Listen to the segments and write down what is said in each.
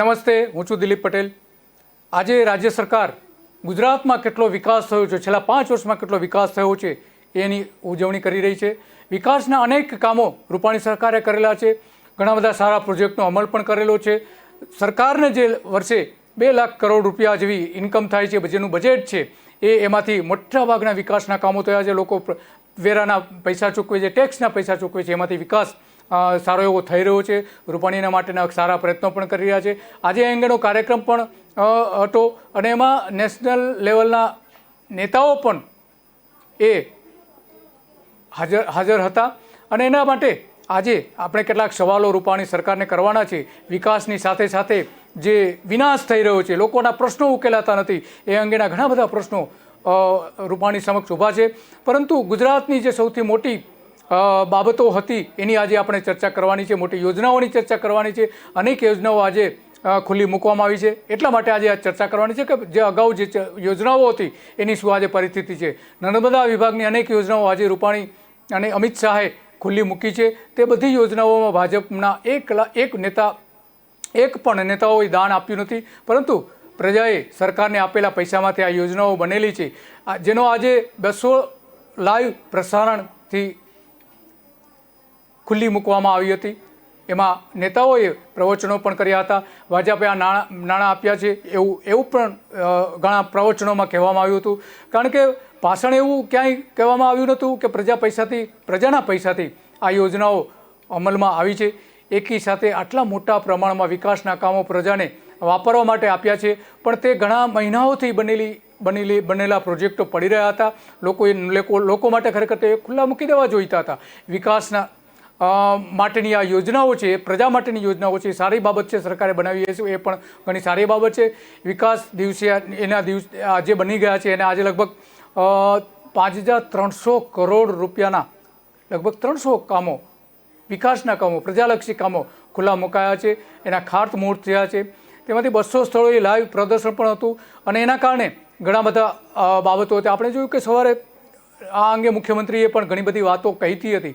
નમસ્તે, હું છું દિલીપ પટેલ। આજે રાજ્ય સરકાર ગુજરાતમાં કેટલો વિકાસ થયો છે, છેલ્લા 5 વર્ષમાં કેટલો વિકાસ થયો છે એની ઉજવણી કરી રહી છે। વિકાસના અનેક કામો રૂપાણી સરકારે કરેલા છે, ઘણા બધા સારા પ્રોજેક્ટનો અમલ પણ કરેલો છે। સરકારને જે વર્ષે 2 લાખ કરોડ રૂપિયા જેવી ઇન્કમ થાય છે, જેનું બજેટ છે એમાંથી મોટાભાગના વિકાસના કામો થયા છે। લોકો વેરાના પૈસા ચૂકવે છે, ટેક્સના પૈસા ચૂકવે છે, એમાંથી વિકાસ સારો એવો થઈ રહ્યો છે। રૂપાણીના માટેના સારા પ્રયત્નો પણ કરી રહ્યા છે। આજે આ અંગેનો કાર્યક્રમ પણ હતો અને એમાં નેશનલ લેવલના નેતાઓ પણ એ હાજર હતા અને એના માટે આજે આપણે કેટલાક સવાલો રૂપાણી સરકારને કરવાના છે। વિકાસની સાથે સાથે જે વિનાશ થઈ રહ્યો છે, લોકોના પ્રશ્નો ઉકેલાતા નથી, એ અંગેના ઘણા બધા પ્રશ્નો રૂપાણી સમક્ષ ઊભા છે। પરંતુ ગુજરાતની જે સૌથી મોટી બાબતો હતી એની આજે આપણે ચર્ચા કરવાની છે, મોટી યોજનાઓની ચર્ચા કરવાની છે। અનેક યોજનાઓ આજે ખુલ્લી મૂકવામાં આવી છે, એટલા માટે આજે આ ચર્ચા કરવાની છે કે જે અગાઉ જે યોજનાઓ હતી એની શું આજે પરિસ્થિતિ છે। નર્મદા વિભાગની અનેક યોજનાઓ આજે રૂપાણી અને અમિત શાહે ખુલ્લી મૂકી છે। તે બધી યોજનાઓમાં ભાજપના એક પણ નેતાઓએ દાન આપ્યું નથી, પરંતુ પ્રજાએ સરકારને આપેલા પૈસામાંથી આ યોજનાઓ બનેલી છે, જેનો આજે 200 લાઈવ પ્રસારણથી ખુલ્લી મૂકવામાં આવી હતી। એમાં નેતાઓએ પ્રવચનો પણ કર્યા હતા, ભાજપે આ નાણાં આપ્યા છે એવું પણ ઘણા પ્રવચનોમાં કહેવામાં આવ્યું હતું। કારણ કે ભાષણ એવું ક્યાંય કહેવામાં આવ્યું નહોતું કે પ્રજાના પૈસાથી આ યોજનાઓ અમલમાં આવી છે। એકી સાથે આટલા મોટા પ્રમાણમાં વિકાસના કામો પ્રજાને વાપરવા માટે આપ્યા છે, પણ તે ઘણા મહિનાઓથી બનેલા પ્રોજેક્ટો પડી રહ્યા હતા। લોકો માટે ખરેખર તે ખુલ્લા મૂકી દેવા જોઈતા હતા। વિકાસના માટેની આ યોજનાઓ છે, પ્રજા માટેની યોજનાઓ છે, સારી બાબત છે, સરકારે બનાવી છે, એ પણ ઘણી સારી બાબત છે। વિકાસ જે બની ગયા છે એને આજે લગભગ 5300 કરોડ રૂપિયાના લગભગ 300 કામો, વિકાસના કામો, પ્રજાલક્ષી કામો ખુલ્લા મુકાયા છે, એના ખાતમુહૂર્ત થયા છે। તેમાંથી 200 સ્થળોએ લાઈવ પ્રદર્શન પણ હતું અને એના કારણે ઘણા બધા બાબતો હતી। આપણે જોયું કે સવારે આ અંગે મુખ્યમંત્રીએ પણ ઘણી બધી વાતો કહીતી હતી,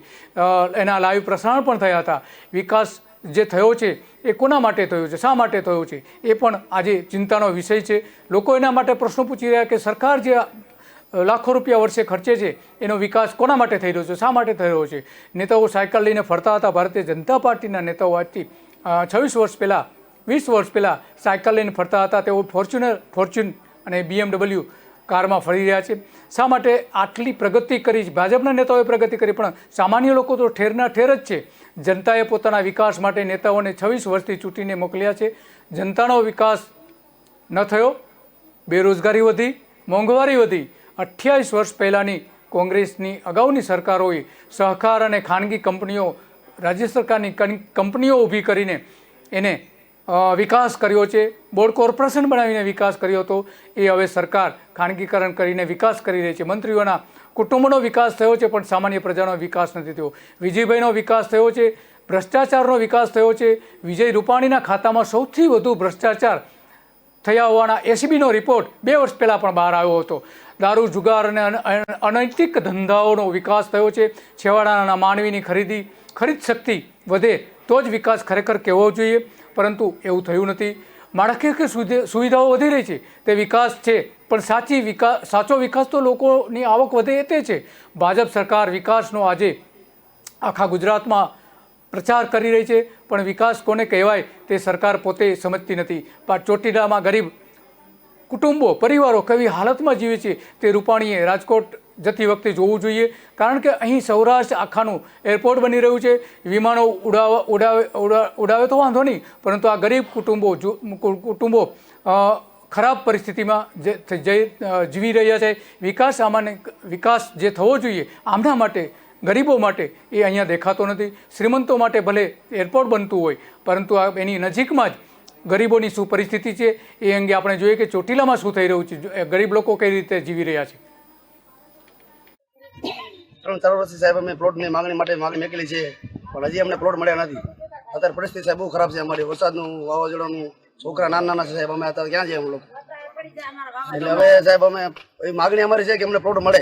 એના લાઈવ પ્રસારણ પણ થયા હતા। વિકાસ જે થયો છે એ કોના માટે થયો છે, શા માટે થયો છે, એ પણ આજે ચિંતાનો વિષય છે। લોકો એના માટે પ્રશ્નો પૂછી રહ્યા કે સરકાર જે લાખો રૂપિયા વર્ષે ખર્ચે છે એનો વિકાસ કોના માટે થઈ રહ્યો છે, શા માટે થઈ રહ્યો છે। નેતાઓ સાયકલ લઈને ફરતા હતા, ભારતીય જનતા પાર્ટીના નેતાઓ આજથી 26 વર્ષ પહેલાં, 20 વર્ષ પહેલાં સાયકલ લઈને ફરતા હતા, તેઓ ફોર્ચ્યુન અને BMW કારમાં ફરી રહ્યા છે। શા માટે આટલી પ્રગતિ કરી? ભાજપના નેતાઓએ પ્રગતિ કરી, પણ સામાન્ય લોકો તો ઠેરના ઠેર જ છે। જનતાએ પોતાના વિકાસ માટે નેતાઓને 26 વર્ષથી ચૂંટીને મોકલ્યા છે, જનતાનો વિકાસ ન થયો, બેરોજગારી વધી, મોંઘવારી વધી। 28 વર્ષ પહેલાંની કોંગ્રેસની અગાઉની સરકારોએ સહકાર અને ખાનગી કંપનીઓ, રાજ્ય સરકારની કંપનીઓ ઊભી કરીને એને વિકાસ કર્યો છે, બોર્ડ કોર્પોરેશન બનાવીને વિકાસ કર્યો હતો। એ હવે સરકાર ખાનગીકરણ કરીને વિકાસ કરી રહી છે। મંત્રીઓના કુટુંબનો વિકાસ થયો છે, પણ સામાન્ય પ્રજાનો વિકાસ નથી થયો। વિજયભાઈનો વિકાસ થયો છે, ભ્રષ્ટાચારનો વિકાસ થયો છે। વિજય રૂપાણીના ખાતામાં સૌથી વધુ ભ્રષ્ટાચાર થયા હોવાના એસીબીનો રિપોર્ટ 2 વર્ષ પહેલાં પણ બહાર આવ્યો હતો। દારૂ, જુગાર અને અનૈતિક ધંધાઓનો વિકાસ થયો છે। છેવાડાના માનવીની ખરીદ શક્તિ વધે તો જ વિકાસ ખરેખર કહેવો જોઈએ, પરંતુ એવું થયું નથી। માળખાકીય સુવિધાઓ વધી રહી છે, તે વિકાસ છે, પણ સાચો વિકાસ તો લોકોની આવક વધે તે છે। ભાજપ સરકાર વિકાસનો આજે આખા ગુજરાતમાં પ્રચાર કરી રહી છે, પણ વિકાસ કોને કહેવાય તે સરકાર પોતે સમજતી નથી। ચોટીલામાં ગરીબ કુટુંબો, પરિવારો કેવી હાલતમાં જીવે છે તે રૂપાણીએ રાજકોટ જતી વખતે જોવું જોઈએ, કારણ કે અહીં સૌરાષ્ટ્ર આખાનું એરપોર્ટ બની રહ્યું છે। વિમાનો ઉડાવે તો વાંધો નહીં, પરંતુ આ ગરીબ કુટુંબો ખરાબ પરિસ્થિતિમાં જીવી રહ્યા છે। વિકાસ જે થવો જોઈએ આમના માટે, ગરીબો માટે, એ અહીંયા દેખાતો નથી। શ્રીમંતો માટે ભલે એરપોર્ટ બનતું હોય, પરંતુ એની નજીકમાં જ ગરીબોની શું પરિસ્થિતિ છે એ અંગે આપણે જોઈએ કે ચોટીલામાં શું થઈ રહ્યું છે, ગરીબ લોકો કઈ રીતે જીવી રહ્યા છે। 3-4 વર્ષથી સાહેબ અમે પ્લોટની માગણી મેકેલી છે, પણ હજી અમને પ્લોટ મળ્યા નથી। અત્યારે પરિસ્થિતિ સાહેબ બહુ ખરાબ છે અમારી, વરસાદનું, વાવાઝોડાનું, છોકરા નાના છે સાહેબ, અમે અત્યારે ક્યાં જઈએ અમે લોકો? એટલે હવે સાહેબ અમે માગણી અમારી છે કે અમને પ્લોટ મળે,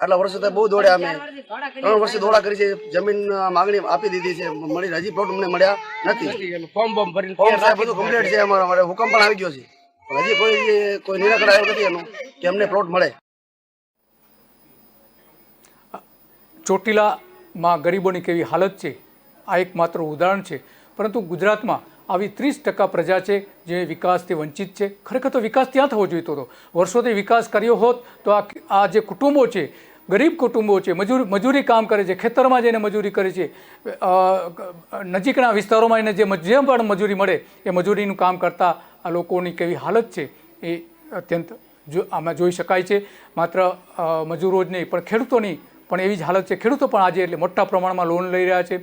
આટલા વર્ષો બહુ દોડ્યા અમે 3 વર્ષથી દોડા કરી છે જમીન માંગણી આપી દીધી છે મળી હજી પ્લોટ અમને મળ્યા નથી ફોર્મ સાહેબ બધું કમ્પ્લીટ છે અમારે હુકમ પણ આવી ગયો છે પણ હજી કોઈ નિરાકરણ આવ્યો નથી એનું કે અમને પ્લોટ મળે ચોટીલામાં ગરીબોની કેવી હાલત છે આ એક માત્ર ઉદાહરણ છે પરંતુ ગુજરાતમાં આવી 30% પ્રજા છે જે વિકાસથી વંચિત છે ખરેખર તો વિકાસ ત્યાં થવો જોઈતો હતો વર્ષોથી વિકાસ કર્યો હોત તો આ જે કુટુંબો છે ગરીબ કુટુંબો છે મજૂરી કામ કરે છે ખેતરમાં જઈને મજૂરી કરે છે નજીકના વિસ્તારોમાં એને જેમ પણ મજૂરી મળે એ મજૂરીનું કામ કરતા આ લોકોની કેવી હાલત છે એ અત્યંત આમાં જોઈ શકાય છે માત્ર મજૂરો જ નહીં પણ ખેડૂતોની પણ એવી જ હાલત છે ખેડૂતો પણ આજે એટલે મોટા પ્રમાણમાં લોન લઈ રહ્યા છે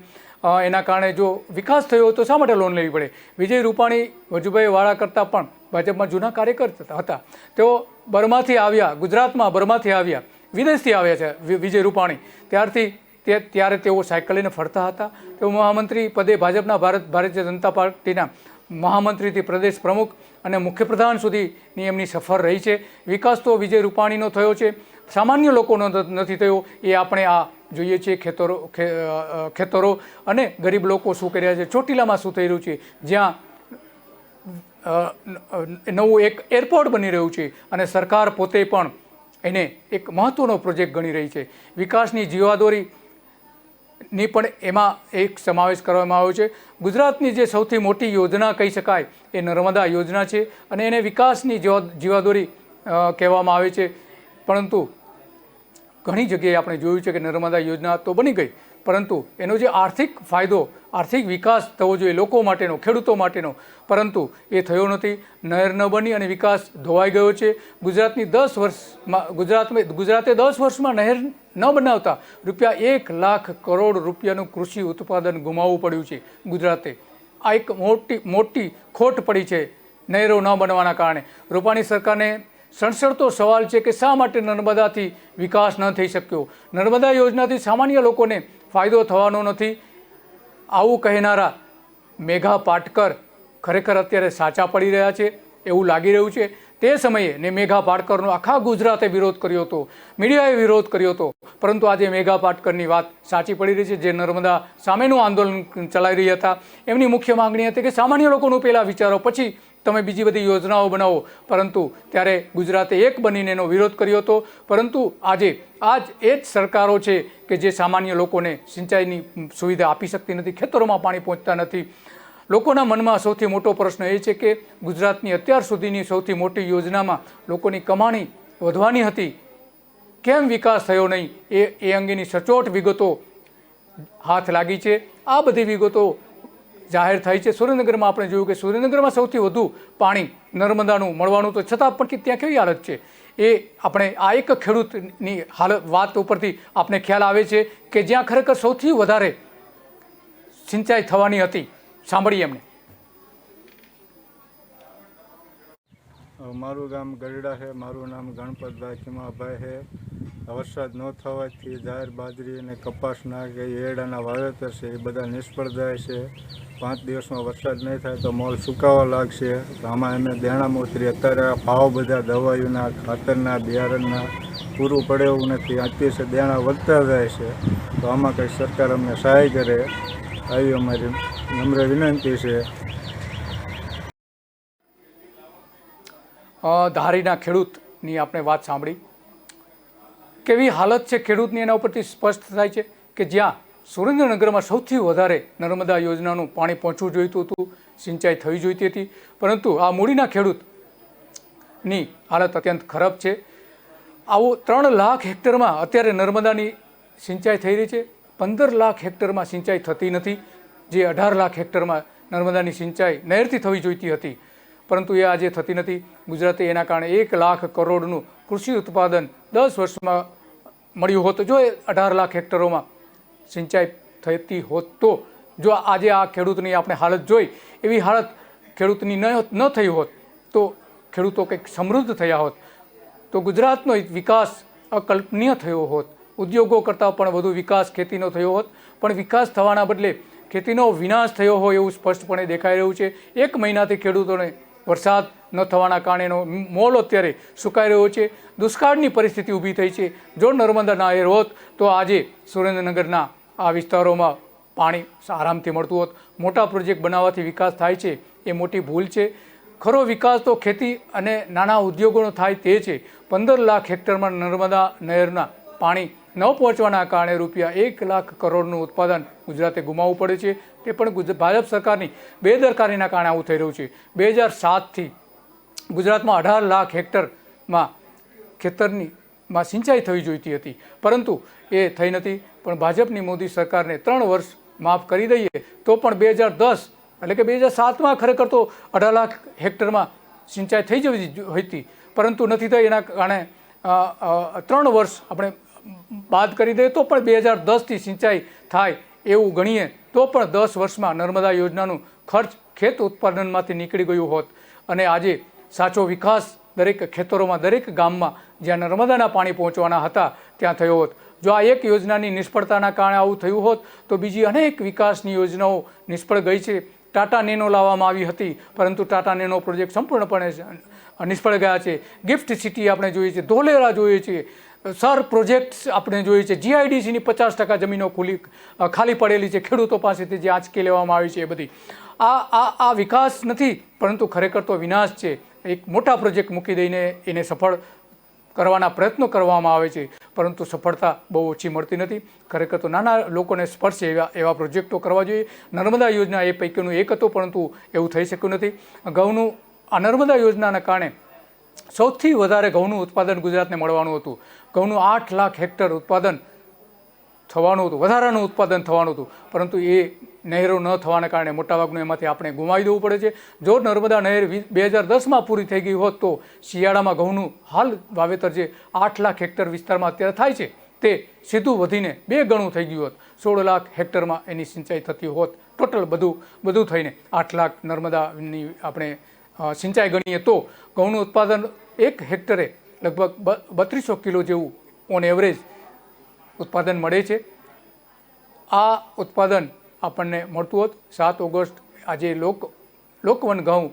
એના કારણે જો વિકાસ થયો તો શા માટે લોન લેવી પડે વિજય રૂપાણી વજુભાઈ વાળા કરતાં પણ ભાજપમાં જૂના કાર્યકર્તા હતા તેઓ બર્માથી આવ્યા ગુજરાતમાં બર્માથી આવ્યા વિદેશથી આવ્યા છે વિજય રૂપાણી ત્યારે તેઓ સાયકલ લઈને ફરતા હતા તેઓ મહામંત્રી પદે ભાજપના ભારતીય જનતા પાર્ટીના મહામંત્રીથી પ્રદેશ પ્રમુખ અને મુખ્યપ્રધાન સુધીની એમની સફર રહી છે વિકાસ તો વિજય રૂપાણીનો થયો છે સામાન્ય લોકોનો નથી થયો એ આપણે આ જોઈએ છીએ ખેતરો અને ગરીબ લોકો શું કરી રહ્યા છે ચોટીલામાં શું થઈ રહ્યું છે જ્યાં નવું એક એરપોર્ટ બની રહ્યું છે અને સરકાર પોતે પણ એને એક મહત્ત્વનો પ્રોજેક્ટ ગણી રહી છે વિકાસની જીવાદોરીની પણ એમાં એક સમાવેશ કરવામાં આવ્યો છે ગુજરાતની જે સૌથી મોટી યોજના કહી શકાય એ નર્મદા યોજના છે અને એને વિકાસની જીવાદોરી કહેવામાં આવે છે પરંતુ ઘણી જગ્યાએ આપણે જોયું છે કે નર્મદા યોજના તો બની ગઈ પરંતુ એનો જે આર્થિક ફાયદો આર્થિક વિકાસ થવો જોઈએ લોકો માટેનો ખેડૂતો માટેનો પરંતુ એ થયો નથી નહેર ન બની અને વિકાસ ધોવાઈ ગયો છે ગુજરાતે 10 વર્ષમાં નહેર ન બનાવતા ₹1 લાખ કરોડ રૂપિયાનું કૃષિ ઉત્પાદન ગુમાવવું પડ્યું છે ગુજરાતે આ એક મોટી ખોટ પડી છે નહેરો ન બનવાના કારણે રૂપાણી સરકારને સણસણતો સવાલ છે કે શા માટે નર્મદાથી વિકાસ ન થઈ શક્યો નર્મદા યોજનાથી સામાન્ય લોકોને ફાયદો થવાનો નથી આવું કહેનારા મેઘા પાટકર ખરેખર અત્યારે સાચા પડી રહ્યા છે એવું લાગી રહ્યું છે તે સમયે ને મેઘા પાટકરનો આખા ગુજરાતે વિરોધ કર્યો હતો મીડિયાએ વિરોધ કર્યો હતો પરંતુ આજે મેઘા પાટકરની વાત સાચી પડી રહી છે જે નર્મદા સામેનું આંદોલન ચલાવી રહ્યા હતા એમની મુખ્ય માંગણી હતી કે સામાન્ય લોકોનું પહેલાં વિચારો પછી તમે બીજી બધી યોજનાઓ બનાવો પરંતુ ત્યારે ગુજરાતે એક બનીને એનો વિરોધ કર્યો હતો પરંતુ આજે એ જ સરકારો છે કે જે સામાન્ય લોકોને સિંચાઈની સુવિધા આપી શકતી નથી ખેતરોમાં પાણી પહોંચતા નથી લોકોના મનમાં સૌથી મોટો પ્રશ્ન એ છે કે ગુજરાતની અત્યાર સુધીની સૌથી મોટી યોજનામાં લોકોની કમાણી વધવાની હતી કેમ વિકાસ થયો નહીં એ અંગેની સચોટ વિગતો હાથ લાગી છે આ બધી વિગતો જાહેર થાય છે સુરેન્દ્રનગરમાં આપણે જોયું કે સુરેન્દ્રનગરમાં સૌથી વધુ પાણી નર્મદાનું મળવાનું તો છતાં પણ ત્યાં કેવી હાલત છે એ આપણે આ એક ખેડૂતની વાત ઉપરથી આપણે ખ્યાલ આવે છે કે જ્યાં ખરેખર સૌથી વધારે સિંચાઈ થવાની હતી સાંભળીએ એમને મારું ગામ ગરડા છે મારું નામ ગણપતભાઈ ચીમાભાઈ છે વરસાદ ન થવાથી જાહેર બાજરી અને કપાસના કે એરડાના વાવેતર છે એ બધા નિષ્ફળ જાય છે 5 દિવસમાં વરસાદ નહીં થાય તો મોલ સુકાવા લાગશે તો આમાં અમે દેણામાં ઉતરી અત્યારે ભાવ બધા દવાઈઓના ખાતરના બિયારણના પૂરું પડે એવું નથી અત્યારે દેણા વધતા જાય છે તો આમાં કંઈ સરકાર અમને સહાય કરે આવી અમારી નમ્ર વિનંતી છે ધારીના ખેડૂતની આપણે વાત સાંભળી કેવી હાલત છે ખેડૂતની એના ઉપરથી સ્પષ્ટ થાય છે કે જ્યાં સુરેન્દ્રનગરમાં સૌથી વધારે નર્મદા યોજનાનું પાણી પહોંચવું જોઈતું હતું સિંચાઈ થવી જોઈતી હતી પરંતુ આ મૂડીના ખેડૂતની હાલત અત્યંત ખરાબ છે આવું 3 લાખ હેક્ટરમાં અત્યારે નર્મદાની સિંચાઈ થઈ રહી છે 15 લાખ હેક્ટરમાં સિંચાઈ થતી નથી જે 18 લાખ હેક્ટરમાં નર્મદાની સિંચાઈ નહેરથી થવી જોઈતી હતી પરંતુ એ આજે થતી નથી ગુજરાતે એના કારણે 1 લાખ કરોડનું કૃષિ ઉત્પાદન 10 વર્ષમાં મળ્યું હોત જો એ 18 લાખ હેક્ટરોમાં સિંચાઈ થતી હોત તો જો આજે આ ખેડૂતની આપણે હાલત જોઈ એવી હાલત ખેડૂતની ન થઈ હોત તો ખેડૂતો કંઈક સમૃદ્ધ થયા હોત તો ગુજરાતનો વિકાસ અકલ્પનીય થયો હોત ઉદ્યોગો કરતાં પણ વધુ વિકાસ ખેતીનો થયો હોત પણ વિકાસ થવાના બદલે ખેતીનો વિનાશ થયો હોય એવું સ્પષ્ટપણે દેખાઈ રહ્યું છે 1 મહિનાથી ખેડૂતોને વરસાદ ન થવાના કારણે એનો મોલ અત્યારે સુકાઈ રહ્યો છે, દુષ્કાળની પરિસ્થિતિ ઊભી થઈ છે. જો નર્મદા નહેર હોત તો આજે સુરેન્દ્રનગરના આ વિસ્તારોમાં પાણી આરામથી મળતું હોત. મોટા પ્રોજેક્ટ બનાવવાથી વિકાસ થાય છે એ મોટી ભૂલ છે. ખરો વિકાસ તો ખેતી અને નાના ઉદ્યોગોનો થાય તે છે. 15 લાખ હેક્ટરમાં નર્મદા નહેરના પાણી ન પહોંચવાના કારણે ₹1 લાખ કરોડનું ઉત્પાદન ગુજરાતે ગુમાવવું પડે છે. તે પણ ભાજપ સરકારની બેદરકારીના કારણે આવું થઈ રહ્યું છે. 2007થી ગુજરાતમાં 18 લાખ હેક્ટરમાં ખેતરમાં સિંચાઈ થવી જોઈતી હતી, પરંતુ એ થઈ નથી. પણ ભાજપની મોદી સરકારને 3 વર્ષ માફ કરી દઈએ તો પણ 2010 એટલે કે 2007માં ખરેખર તો 18 લાખ હેક્ટરમાં સિંચાઈ થઈ જવી હતી, પરંતુ નથી થઈ. એના કારણે 3 વર્ષ આપણે બાદ કરી દઈએ તો પણ 2010થી સિંચાઈ થાય એવું ગણીએ તો પણ 10 વર્ષમાં નર્મદા યોજનાનું ખર્ચ ખેત ઉત્પાદનમાંથી નીકળી ગયું હોત અને આજે સાચો વિકાસ દરેક ખેતરોમાં, દરેક ગામમાં જ્યાં નર્મદાના પાણી પહોંચવાના હતા ત્યાં થયો હોત. જો આ એક યોજનાની નિષ્ફળતાના કારણે આવું થયું હોત તો બીજી અનેક વિકાસની યોજનાઓ નિષ્ફળ ગઈ છે. ટાટા નેનો લાવવામાં આવી હતી, પરંતુ ટાટા નેનો પ્રોજેક્ટ સંપૂર્ણપણે નિષ્ફળ ગયા છે. ગિફ્ટ સિટી આપણે જોઈએ છે, ધોલેરા જોઈએ છે, સર પ્રોજેક્ટ્સ આપણે જોઈએ છે, GIDCની 50% જમીનો ખાલી પડેલી છે ખેડૂતો પાસેથી જે આંચકી લેવામાં આવી છે. એ બધી આ વિકાસ નથી, પરંતુ ખરેખર તો વિનાશ છે. એક મોટા પ્રોજેક્ટ મૂકી દઈને એને સફળ કરવાના પ્રયત્નો કરવામાં આવે છે, પરંતુ સફળતા બહુ ઓછી મળતી નથી. ખરેખર તો નાના લોકોને સ્પર્શે એવા પ્રોજેક્ટો કરવા જોઈએ. નર્મદા યોજના એ પૈકીનું એક હતું, પરંતુ એવું થઈ શક્યું નથી. ઘઉંનું આ નર્મદા યોજનાના કારણે સૌથી વધારે ઘઉંનું ઉત્પાદન ગુજરાતને મળવાનું હતું. ઘઉંનું 8 લાખ હેક્ટર ઉત્પાદન થવાનું હતું, વધારાનું ઉત્પાદન થવાનું હતું, પરંતુ એ નહેરો ન થવાના કારણે મોટાભાગનું એમાંથી આપણે ગુમાવી દેવું પડે છે. જો નર્મદા નહેર 2010માં પૂરી થઈ ગઈ હોત તો શિયાળામાં ઘઉંનું હાલ વાવેતર જે 8 લાખ હેક્ટર વિસ્તારમાં અત્યારે થાય છે તે સીધું વધીને 2 ગણું થઈ ગયું હોત. 16 લાખ હેક્ટરમાં એની સિંચાઈ થતી હોત. ટોટલ બધું થઈને 8 લાખ નર્મદાની આપણે સિંચાઈ ગણીએ તો ઘઉંનું ઉત્પાદન 1 હેક્ટરે લગભગ 3200 કિલો જેવું ઓન એવરેજ ઉત્પાદન મળે છે. આ ઉત્પાદન આપણને મળતું હોત. 7 ઓગસ્ટ આજે લોકવન ઘઉં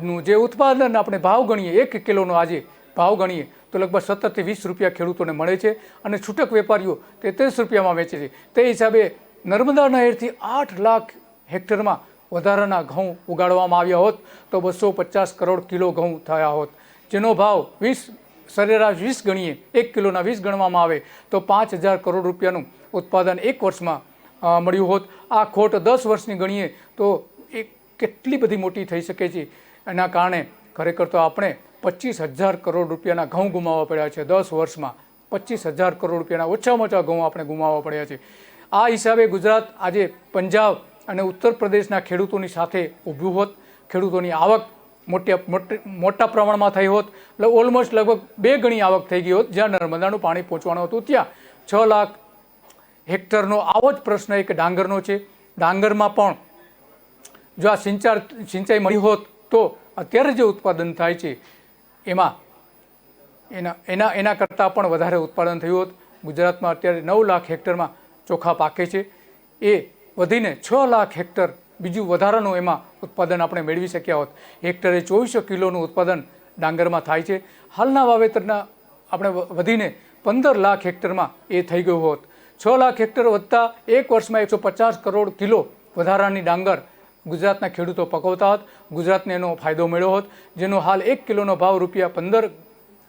નું જે ઉત્પાદન આપણે ભાવ ગણીએ, 1 કિલોનો આજે ભાવ ગણીએ તો લગભગ 17 થી 20 રૂપિયા ખેડૂતોને મળે છે અને છૂટક વેપારીઓ 33 રૂપિયામાં વેચે છે. તે હિસાબે નર્મદા નહેરથી 8 લાખ હેક્ટરમાં વધારાના ઘઉં ઉગાડવામાં આવ્યા હોત તો 250 કરોડ કિલો ઘઉં થયા હોત, જેનો ભાવ સરેરાશ 20 ગણીએ, 1 કિલોના 20 ગણવામાં આવે તો 5000 કરોડ રૂપિયાનું ઉત્પાદન 1 વર્ષમાં મળ્યું હોત. આ ખોટ 10 વર્ષની ગણીએ તો એ કેટલી બધી મોટી થઈ શકે છે. એના કારણે ખરેખર તો આપણે 25,000 કરોડ રૂપિયાના ઘઉં ગુમાવવા પડ્યા છે. 10 વર્ષમાં 25,000 કરોડ રૂપિયાના ઓછામાં ઓછા ઘઉં આપણે ગુમાવવા પડ્યા છે. આ હિસાબે ગુજરાત આજે પંજાબ અને ઉત્તર પ્રદેશના ખેડૂતોની સાથે ઊભું હોત. ખેડૂતોની આવક મોટા પ્રમાણમાં થઈ હોત. ઓલમોસ્ટ લગભગ 2 ગણી આવક થઈ ગઈ હોત. જ્યાં નર્મદાનું પાણી પહોંચવાનું હતું ત્યાં 6 લાખ હેક્ટરનો આવો જ પ્રશ્ન એક ડાંગરનો છે. ડાંગરમાં પણ જો આ સિંચાઈ મળી હોત તો અત્યારે જે ઉત્પાદન થાય છે એમાં એના કરતાં પણ વધારે ઉત્પાદન થયું હોત. ગુજરાતમાં અત્યારે 9 લાખ હેક્ટરમાં ચોખા પાકે છે, એ વધીને 6 લાખ હેક્ટર બીજું વધારાનું એમાં ઉત્પાદન આપણે મેળવી શક્યા હોત. હેક્ટરે 2400 કિલોનું ઉત્પાદન ડાંગરમાં થાય છે. હાલના વાવેતરના આપણે વધીને 15 લાખ હેક્ટરમાં એ થઈ ગયું હોત. 6 લાખ હેક્ટર વધતા 1 વર્ષમાં 150 કરોડ કિલો વધારાની ડાંગર ગુજરાતના ખેડૂતો પકવતા હોત. ગુજરાતને એનો ફાયદો મળ્યો હોત, જેનો હાલ 1 કિલોનો ભાવ ₹15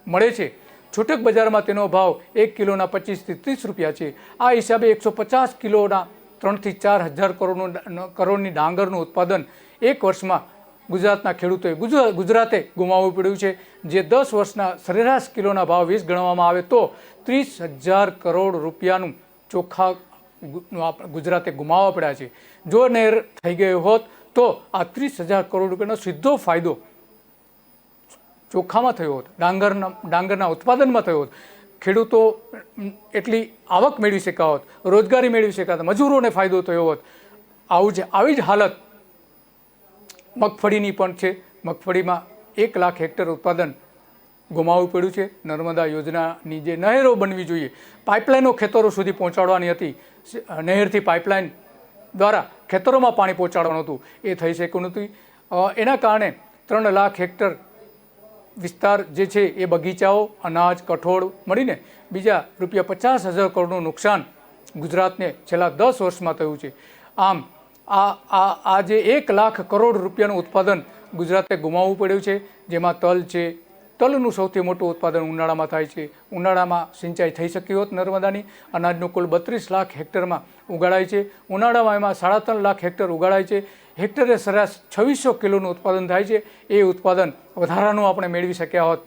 મળે છે. છૂટક બજારમાં તેનો ભાવ 1 કિલોના 25 થી 30 રૂપિયા છે. આ હિસાબે 150 કિલોના 3 થી 4 હજાર કરોડની ડાંગરનું ઉત્પાદન 1 વર્ષમાં ગુજરાતના ખેડૂતોએ ગુજરાતે ગુમાવવું પડ્યું છે. જે 10 વર્ષના સરેરાશ કિલોના ભાવ 20 ગણવામાં આવે તો 30,000 કરોડ રૂપિયાનું ચોખા ગુજરાતે ગુમાવવા પડ્યા છે. જો નહેર થઈ ગયો હોત તો આ 30,000 કરોડ રૂપિયાનો સીધો ફાયદો ચોખામાં થયો હોત, ડાંગરના ઉત્પાદનમાં થયો હોત. ખેડૂતો એટલી આવક મેળવી શક્યા હોત, રોજગારી મેળવી શક્યા હોત, મજૂરોને ફાયદો થયો હોત. આવી જ હાલત મગફળીની પણ છે. મગફળીમાં 1 લાખ હેક્ટર ઉત્પાદન ગુમાવવું પડ્યું છે. નર્મદા યોજનાની જે નહેરો બનવી જોઈએ, પાઇપલાઇનો ખેતરો સુધી પહોંચાડવાની હતી, નહેરથી પાઇપલાઇન દ્વારા ખેતરોમાં પાણી પહોંચાડવાનું હતું, એ થઈ શક્યું નથી. એના કારણે 3 લાખ હેક્ટર વિસ્તાર જે છે એ બગીચાઓ, અનાજ, કઠોળ મળીને બીજા ₹50,000 કરોડનું નુકસાન ગુજરાતને છેલ્લા 10 વર્ષમાં થયું છે. આમ આ જે 1 લાખ કરોડ રૂપિયાનું ઉત્પાદન ગુજરાતે ગુમાવવું પડ્યું છે, જેમાં તલ છે. તલનું સૌથી મોટું ઉત્પાદન ઉનાળામાં થાય છે. ઉનાળામાં સિંચાઈ થઈ શકી હોત નર્મદાની. અનાજનું કુલ 32 લાખ હેક્ટરમાં ઉગાડાય છે. ઉનાળામાં એમાં 3.5 લાખ હેક્ટર ઉગાડાય છે. હેક્ટરે સરેરાશ 2600 કિલોનું ઉત્પાદન થાય છે. એ ઉત્પાદન વધારાનું આપણે મેળવી શક્યા હોત.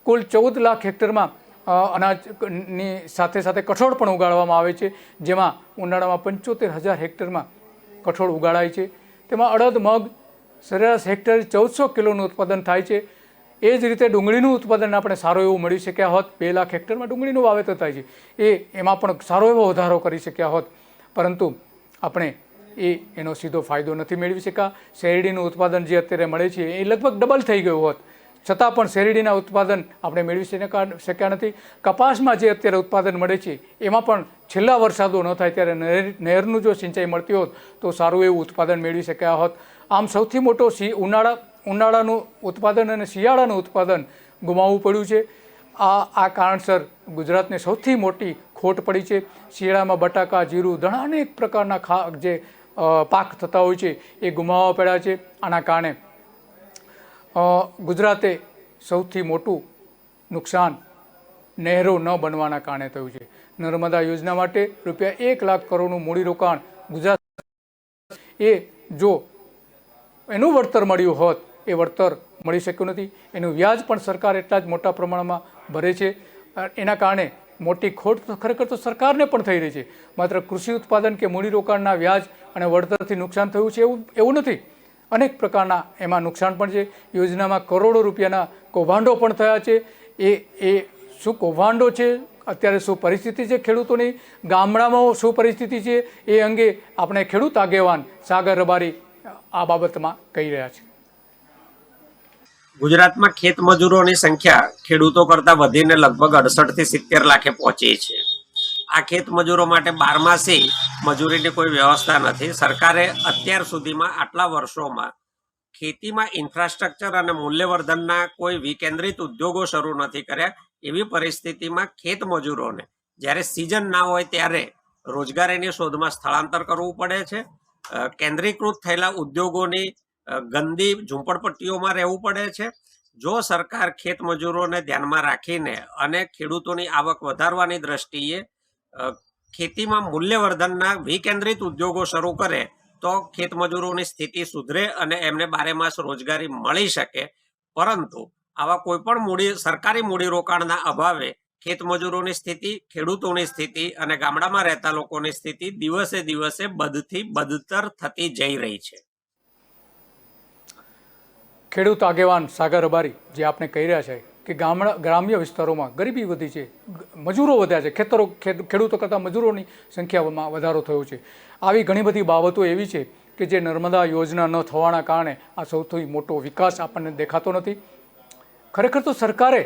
કુલ 14 લાખ હેક્ટરમાં અનાજની સાથે સાથે કઠોળ પણ ઉગાડવામાં આવે છે, જેમાં ઉનાળામાં 75,000 હેક્ટરમાં કઠોળ ઉગાડાય છે. તેમાં અડદ, મગ સરેરાશ હેક્ટરે 1400 કિલોનું ઉત્પાદન થાય છે. એ જ રીતે ડુંગળીનું ઉત્પાદન આપણે સારું એવું મળી શક્યા હોત. 2 લાખ હેક્ટરમાં ડુંગળીનું વાવેતર થાય છે. એમાં પણ સારો એવો વધારો કરી શક્યા હોત, પરંતુ આપણે એનો સીધો ફાયદો નથી મેળવી શક્યા. શેરડીનું ઉત્પાદન જે અત્યારે મળે છે એ લગભગ ડબલ થઈ ગયું હોત, છતાં પણ શેરડીના ઉત્પાદન આપણે મેળવી શક્યા નથી. કપાસમાં જે અત્યારે ઉત્પાદન મળે છે એમાં પણ છેલ્લા વરસાદો ન થાય ત્યારે નહેરનું જો સિંચાઈ મળતી હોત તો સારું એવું ઉત્પાદન મેળવી શક્યા હોત. આમ સૌથી મોટો ઉનાળાનું ઉત્પાદન અને શિયાળાનું ઉત્પાદન ગુમાવવું પડ્યું છે. આ કારણસર ગુજરાતને સૌથી મોટી ખોટ પડી છે. શિયાળામાં બટાકા, જીરું, ધણા અનેક પ્રકારના જે પાક થતા હોય છે એ ગુમાવવા પડ્યા છે. આના કારણે ગુજરાતે સૌથી મોટું નુકસાન નહેરો ન બનવાના કારણે થયું છે. નર્મદા યોજના માટે ₹1 લાખ કરોડનું મૂડીરોકાણ ગુજરાત, એ જો એનું વળતર મળ્યું હોત, એ વળતર મળી શક્યું નથી. એનું વ્યાજ પણ સરકાર એટલા જ મોટા પ્રમાણમાં ભરે છે. એના કારણે મોટી ખોટ ખરેખર તો સરકારને પણ થઈ રહી છે. માત્ર કૃષિ ઉત્પાદન કે મૂડીરોકાણના વ્યાજ અને વળતરથી નુકસાન થયું છે એવું નથી. અનેક પ્રકારના એમાં નુકસાન પણ છે. યોજનામાં કરોડો રૂપિયાના કૌભાંડો પણ થયા છે. એ શું કૌભાંડો છે, અત્યારે શું પરિસ્થિતિ છે ખેડૂતોની, ગામડામાં શું પરિસ્થિતિ છે, એ અંગે આપણે ખેડૂત આગેવાન સાગર રબારી આ બાબતમાં કહી રહ્યા છે. ગુજરાતમાં ખેત મજૂરોની સંખ્યા ખેડૂતો કરતા વધીને લગભગ 68 થી 70 લાખે પહોંચી છે. આ ખેત મજૂરો માટે 12માસી મજૂરીની કોઈ વ્યવસ્થા નથી. સરકારે અત્યાર સુધીમાં આટલા વર્ષોમાં ખેતીમાં ઇન્ફ્રાસ્ટ્રક્ચર અને મૂલ્યવર્ધનના કોઈ વિકેન્દ્રિત ઉદ્યોગો શરૂ નથી કર્યા. એવી પરિસ્થિતિમાં ખેત મજૂરોને જ્યારે સિઝન ના હોય ત્યારે રોજગારીની શોધમાં સ્થળાંતર કરવું પડે છે. કેન્દ્રીકૃત થયેલા ઉદ્યોગોની ગંદી ઝૂંપડપટ્ટીઓમાં રહેવું પડે છે. જો સરકાર ખેત મજૂરોને ધ્યાનમાં રાખીને અને ખેડૂતોની આવક વધારવાની દ્રષ્ટિએ ખેતીમાં મૂલ્યવર્ધનના વિકેન્દ્રિત ઉદ્યોગો શરૂ કરે તો ખેત મજૂરોની સ્થિતિ સુધરે અને એમને 12 માસ રોજગારી મળી શકે. પરંતુ આવા કોઈ પણ સરકારી મૂડીરોકાણના અભાવે ખેત મજૂરોની સ્થિતિ, ખેડૂતોની સ્થિતિ અને ગામડામાં રહેતા લોકોની સ્થિતિ દિવસે દિવસે બદથી બદતર થતી જઈ રહી છે. ખેડૂત આગેવાન સાગર રબારી જે આપણે કહી રહ્યા છે કે ગ્રામ્ય વિસ્તારોમાં ગરીબી વધી છે, મજૂરો વધ્યા છે, ખેડૂતો કરતાં મજૂરોની સંખ્યામાં વધારો થયો છે. આવી ઘણી બધી બાબતો એવી છે કે જે નર્મદા યોજના ન થવાના કારણે આ સૌથી મોટો વિકાસ આપણને દેખાતો નથી. ખરેખર તો સરકારે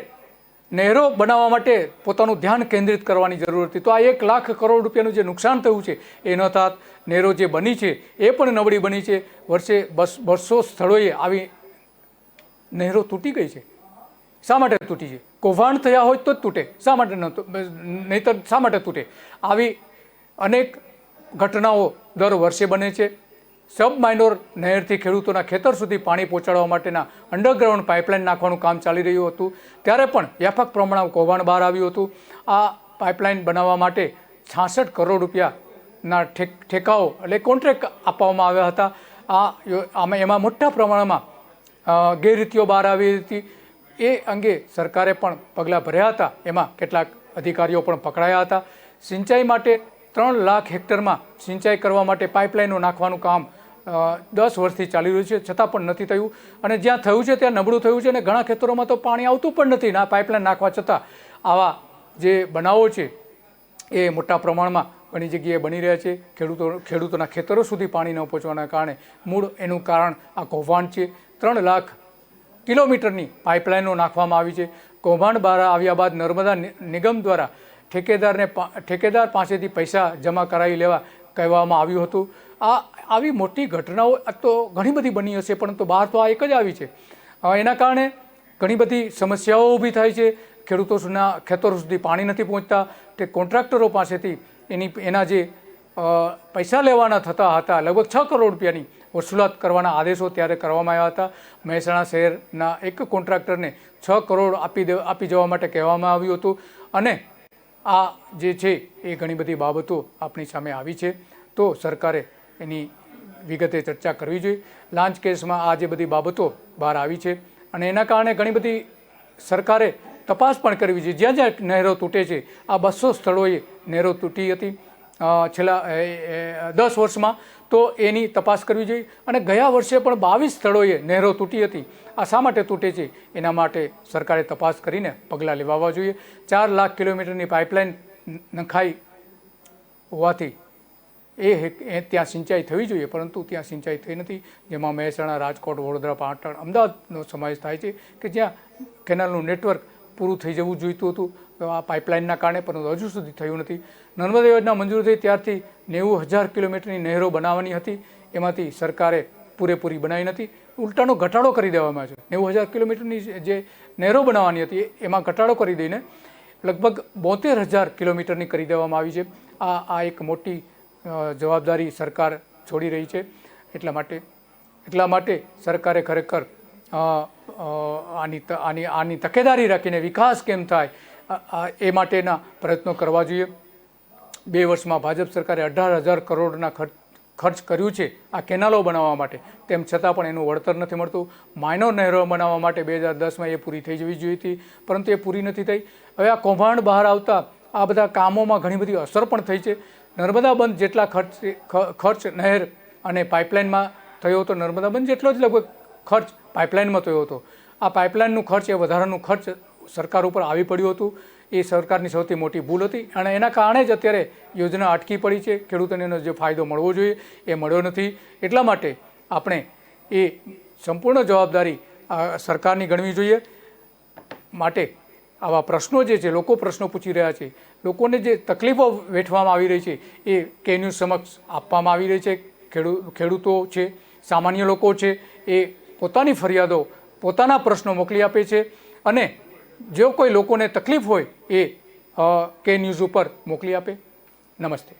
નહેરો બનાવવા માટે પોતાનું ધ્યાન કેન્દ્રિત કરવાની જરૂર હતી. તો આ 1 લાખ કરોડ રૂપિયાનું જે નુકસાન થયું છે એ ન થાત. નહેરો જે બની છે એ પણ નબળી બની છે. વર્ષે 200 સ્થળોએ આવી નહેરો તૂટી ગઈ છે. શા માટે તૂટી છે? કૌભાંડ થયા હોય તો જ તૂટે, શા માટે નહીંતર શા માટે તૂટે? આવી અનેક ઘટનાઓ દર વર્ષે બને છે. સબ માઇનોર નહેરથી ખેડૂતોના ખેતર સુધી પાણી પહોંચાડવા માટેના અંડરગ્રાઉન્ડ પાઇપલાઇન નાખવાનું કામ ચાલી રહ્યું હતું, ત્યારે પણ વ્યાપક પ્રમાણમાં કૌભાંડ બહાર આવ્યું હતું. આ પાઇપલાઇન બનાવવા માટે 66 કરોડ રૂપિયાના ઠેકાઓ એટલે કોન્ટ્રાક્ટ આપવામાં આવ્યા હતા. એમાં મોટા પ્રમાણમાં ગેરરીતિઓ બહાર આવી હતી. એ અંગે સરકારે પણ પગલાં ભર્યા હતા. એમાં કેટલાક અધિકારીઓ પણ પકડાયા હતા. સિંચાઈ માટે 3 લાખ હેક્ટરમાં સિંચાઈ કરવા માટે પાઇપલાઇનો નાખવાનું કામ 10 વર્ષથી ચાલી રહ્યું છે, છતાં પણ નથી થયું. અને જ્યાં થયું છે ત્યાં નબળું થયું છે અને ઘણા ખેતરોમાં તો પાણી આવતું પણ નથી ના પાઇપલાઇન નાખવા છતાં. આવા જે બનાવો છે એ મોટા પ્રમાણમાં ઘણી જગ્યાએ બની રહ્યા છે. ખેડૂતોના ખેતરો સુધી પાણી ન પહોંચવાના કારણે મૂળ એનું કારણ આ કૌભાંડ છે. 3 લાખ કિલોમીટરની પાઇપલાઇનો નાખવામાં આવી છે. કૌભાંડ બહાર આવ્યા બાદ નર્મદા નિગમ દ્વારા ઠેકેદાર પાસેથી પૈસા જમા કરાવી લેવા કહેવામાં આવ્યું હતું. આવી મોટી ઘટનાઓ તો ઘણી બધી બની હશે, પરંતુ બહાર તો આ એક જ આવી છે. એના કારણે ઘણી બધી સમસ્યાઓ ઊભી થાય છે. ખેડૂતોના ખેતરો સુધી પાણી નથી પહોંચતા, તે કોન્ટ્રાક્ટરો પાસેથી એના જે પૈસા લેવાના થતા હતા, લગભગ 6 કરોડ રૂપિયાની વસૂલાત કરવાના આદેશો ત્યારે કરવામાં આવ્યા હતા. મહેસાણા શહેરના એક કોન્ટ્રાક્ટરને 6 કરોડ આપી જવા માટે કહેવામાં આવ્યું હતું. અને આ જે છે એ ઘણી બધી બાબતો આપણી સામે આવી છે. તો સરકારે એની વિગતે ચર્ચા કરવી જોઈએ. લાંચ કેસમાં આ જે બધી બાબતો બહાર આવી છે અને એના કારણે ઘણી બધી સરકારે તપાસ પણ કરવી જોઈએ. જ્યાં જ્યાં નહેરો તૂટે છે, આ 200 સ્થળોએ નહેરો તૂટી હતી છેલ્લા 10 વર્ષમાં, તો એની તપાસ કરવી જોઈએ. અને ગયા વર્ષે પણ 22 સ્થળોએ નહેરો તૂટી હતી. આ શા માટે તૂટે છે એના માટે સરકારે તપાસ કરીને પગલાં લેવાવા જોઈએ. 4 લાખ કિલોમીટરની પાઇપલાઇન નખાઈ હોવાથી એ ત્યાં સિંચાઈ થવી જોઈએ, પરંતુ ત્યાં સિંચાઈ થઈ નથી. જેમાં મહેસાણા, રાજકોટ, વડોદરા, પાટણ, અમદાવાદનો સમાવેશ થાય છે કે જ્યાં કેનાલનું નેટવર્ક પૂરું થઈ જવું જોઈતું હતું આ પાઇપલાઇનના કારણે, પરંતુ હજુ સુધી થયું નથી. નર્મદા યોજના મંજૂર થઈ ત્યારથી 90,000 કિલોમીટરની નહેરો બનાવવાની હતી, એમાંથી સરકારે પૂરેપૂરી બનાવી નથી. ઉલટાનો ઘટાડો કરી દેવામાં છે. 90,000 કિલોમીટરની જે નહેરો બનાવવાની હતી એમાં ઘટાડો કરી દઈને લગભગ 72,000 કિલોમીટરની કરી દેવામાં આવી છે. આ એક મોટી જવાબદારી સરકાર છોડી રહી છે. એટલા માટે સરકારે ખરેખર આની તકેદારી રાખીને વિકાસ કેમ થાય એ માટેના પ્રયત્નો કરવા જોઈએ. 2 વર્ષમાં ભાજપ સરકારે 18,000 કરોડના ખર્ચ કર્યું છે આ કેનાલો બનાવવા માટે, તેમ છતાં પણ એનું વળતર નથી મળતું. માઇનોર નહેરો બનાવવા માટે 2010માં એ પૂરી થઈ જવી જોઈએ હતી, પરંતુ એ પૂરી નથી થઈ. હવે આ કૌભાંડ બહાર આવતા આ બધા કામોમાં ઘણી બધી અસર પણ થઈ છે. નર્મદા બંધ જેટલા ખર્ચ નહેર અને પાઇપલાઇનમાં થયો હતો, નર્મદા બંધ જેટલો જ લગભગ ખર્ચ પાઇપલાઇનમાં થયો હતો. આ પાઇપલાઇનનું ખર્ચ એ વધારાનું ખર્ચ સરકાર ઉપર આવી પડ્યું હતું. એ સરકારની સૌથી મોટી ભૂલ હતી અને એના કારણે જ અત્યારે યોજના અટકી પડી છે. ખેડૂતોને એનો જે ફાયદો મળવો જોઈએ એ મળ્યો નથી. એટલા માટે આપણે એ સંપૂર્ણ જવાબદારી સરકારની ગણવી જોઈએ. માટે આવા પ્રશ્નો જે છે, લોકો પ્રશ્નો પૂછી રહ્યા છે, લોકોને જે તકલીફો વેઠવામાં આવી રહી છે એ કે ન્યૂઝ સમક્ષ આપવામાં આવી રહી છે. ખેડૂતો છે, સામાન્ય લોકો છે, એ પોતાની ફરિયાદો, પોતાના પ્રશ્નો મોકલી આપે છે. અને જો કોઈ લોકોને તકલીફ હોય એ કે ન્યૂઝ ઉપર મોકલી આપે. નમસ્તે.